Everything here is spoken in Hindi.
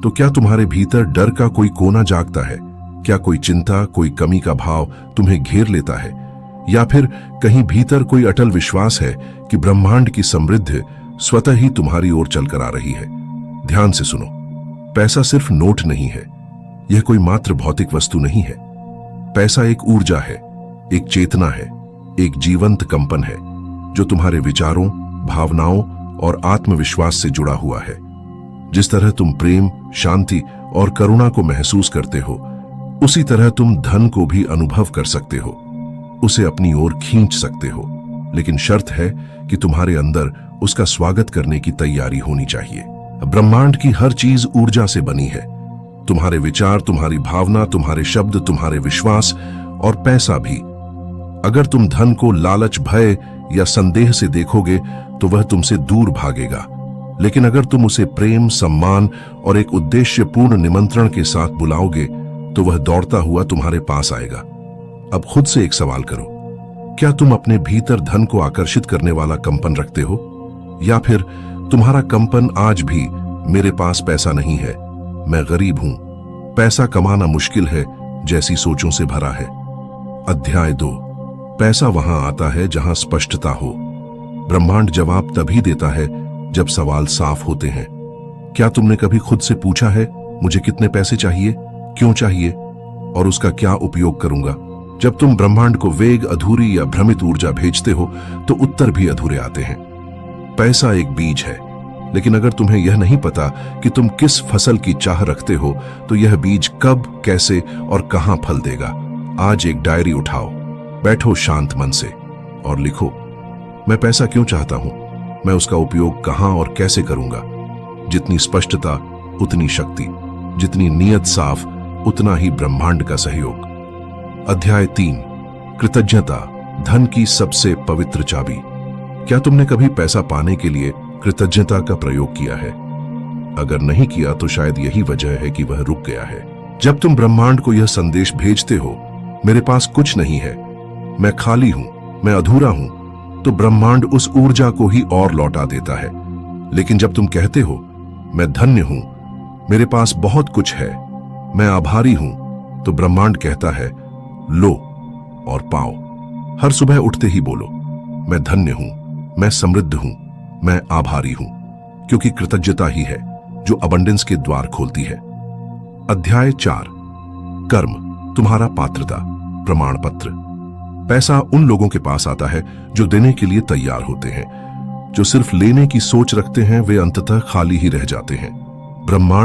तो क्या तुम्हारे भीतर डर का कोई कोना जागता है? क्या कोई चिंता, कोई कमी का भाव तुम्हें घेर लेता है? या फिर कहीं भीतर कोई अटल विश्वास है कि ब्रह्मांड की समृद्धि स्वतः ही तुम्हारी ओर चलकर आ रही है? ध्यान से सुनो, पैसा सिर्फ नोट नहीं है, यह कोई मात्र भौतिक वस्तु नहीं है। पैसा एक ऊर्जा है, एक चेतना है, एक जीवंत कंपन है जो तुम्हारे विचारों, भावनाओं और आत्मविश्वास से जुड़ा हुआ है। जिस तरह तुम प्रेम, शांति और करुणा को महसूस करते हो, उसी तरह तुम धन को भी अनुभव कर सकते हो, उसे अपनी ओर खींच सकते हो। लेकिन शर्त है कि तुम्हारे अंदर उसका स्वागत करने की तैयारी होनी चाहिए। ब्रह्मांड की हर चीज ऊर्जा से बनी है। तुम्हारे विचार, तुम्हारी भावना, तुम्हारे शब्द, तुम्हारे विश्वास और पैसा भी। अगर तुम धन को लालच, भय या संदेह से देखोगे तो वह तुमसे दूर भागेगा। लेकिन अगर तुम उसे प्रेम, सम्मान और एक उद्देश्यपूर्ण निमंत्रण के साथ बुलाओगे तो वह दौड़ता हुआ तुम्हारे पास आएगा। अब खुद से एक सवाल करो, क्या तुम अपने भीतर धन को आकर्षित करने वाला कंपन रखते हो? या फिर तुम्हारा कंपन आज भी मेरे पास पैसा नहीं है, मैं गरीब हूं, पैसा कमाना मुश्किल है जैसी सोचों से भरा है? अध्याय 2, पैसा वहां आता है जहां स्पष्टता हो। ब्रह्मांड जवाब तभी देता है जब सवाल साफ होते हैं। क्या तुमने कभी खुद से पूछा है, मुझे कितने पैसे चाहिए, क्यों चाहिए और उसका क्या उपयोग करूंगा? जब तुम ब्रह्मांड को वेग, अधूरी या भ्रमित ऊर्जा भेजते हो तो उत्तर भी अधूरे आते हैं। पैसा एक बीज है, लेकिन अगर तुम्हें यह नहीं पता कि तुम किस फसल की चाह रखते हो तो यह बीज कब, कैसे और कहां फल देगा। आज एक डायरी उठाओ, बैठो शांत मन से और लिखो, मैं पैसा क्यों चाहता हूं, मैं उसका उपयोग कहां और कैसे करूंगा। जितनी स्पष्टता उतनी शक्ति, जितनी नीयत साफ उतना ही ब्रह्मांड का सहयोग। अध्याय 3, कृतज्ञता, धन की सबसे पवित्र चाबी। क्या तुमने कभी पैसा पाने के लिए कृतज्ञता का प्रयोग किया है? अगर नहीं किया तो शायद यही वजह है कि वह रुक गया है। जब तुम ब्रह्मांड को यह संदेश भेजते हो, मेरे पास कुछ नहीं है, मैं खाली हूं, मैं अधूरा हूं, तो ब्रह्मांड उस ऊर्जा को ही और लौटा देता है। लेकिन जब तुम कहते हो, मैं धन्य हूं, मेरे पास बहुत कुछ है, मैं आभारी हूं, तो ब्रह्मांड कहता है, लो और पाओ। हर सुबह उठते ही बोलो, मैं धन्य हूं, मैं समृद्ध हूं, मैं आभारी हूं, क्योंकि कृतज्ञता ही है जो अबंडेंस के द्वार खोलती है। अध्याय 4, कर्म, तुम्हारा पात्रता प्रमाण पत्र। पैसा उन लोगों के पास आता है जो देने के लिए तैयार होते हैं। जो सिर्फ लेने की सोच रखते हैं वे अंततः खाली ही रह जाते हैं। ब्रह्मांड